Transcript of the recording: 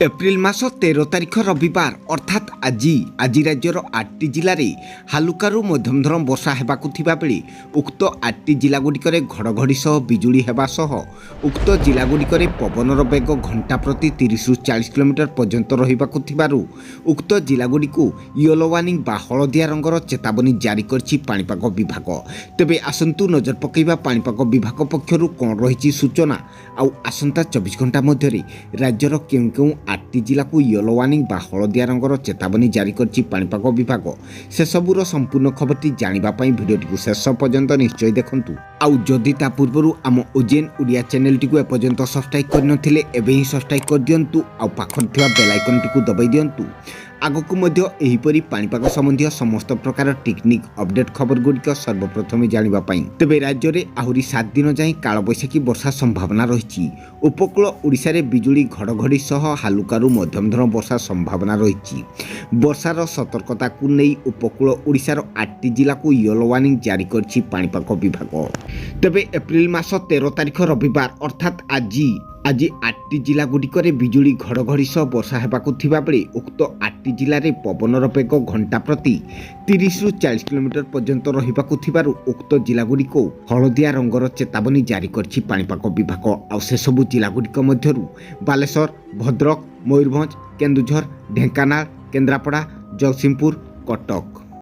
April मास 13 तारिख रविवार अर्थात आज राज्यर 8टी जिले हालुकारु मध्यमधरम वर्षा हेबाकु थिबा बेले उक्त 8टी जिलागुड़िक घड़घड़ी सह बिजुली हेबा सह उक्त जिलागुड़िक पवनर बेग घंटा प्रति 30 रु 40 किलोमीटर पर्यंत रहिबाकु थिबारु उक्त जिलागुड़िकु येलो वार्निंग बा हलदिया रंगर चेतावनी जारी करछि पाणीपाग विभाग। तेबे आसंतु नजर पकैबा पाणीपाग विभाग पक्षरु कोन रहिछि सूचना आउ आसंता 24 घंटा मध्यरे राज्यर केउ केउ 8टी जिला को येलो वार्निंग बा हलदिया रंगर चेतावनी जारी करछि पाणीपाग विभाग। से सबुर संपूर्ण खबरटी जानिबा पई भिडियोटी शेष पर्यंत निश्चय देखंतु। आउ जदि ता पूर्वरु आम ओजेन ओडिया चैनल टी को एपर्यंत सब्सक्राइब करनथिले एबे ही सब्सक्राइब कर दियंतु आउ पाखर थिबा बेल आइकन टी को दबाई दियंतु। आगकु मध्य एहिपरि पाणीपाग संबंधी समस्त प्रकार टेक्निक अपडेट खबर गुड़िक सर्वप्रथम जानिबा पई। तेबे राज्य में आहुरी 7 दिन जाए कालबैशाखी वर्षा संभावना रही। उपकूल ओडिशा रे बिजुली घड़घड़ी सह हालुकारु मध्यमधरम वर्षा संभावना रही। वर्षार सतर्कता को नहीं उपकूल ओडिशार 8टी जिला को येलो वार्निंग जारी करछि पाणीपाग विभाग। तेबे एप्रिल मास 13 तारिख रविवार अर्थात आज 8टी जिला गुड़िक बिजुली घड़घड़ी सह वर्षा हेबाकु थिबा बेले उक्त 8टी जिले में पवनर बेग घंटा प्रति 30 रु 40 किलोमीटर पर्यंत रहिबाकु थिबारु उक्त जिला गुड़िक हलदिया रंगर चेतावनी जारी करछि पाणीपाग विभाग। आउ से सबु जिला गुड़िक मध्यरु बालेश्वर, भद्रक, मयूरभंज, केन्दुझर, ढेंकानाल, केन्द्रापड़ा, जगतसिंहपुर, कटक।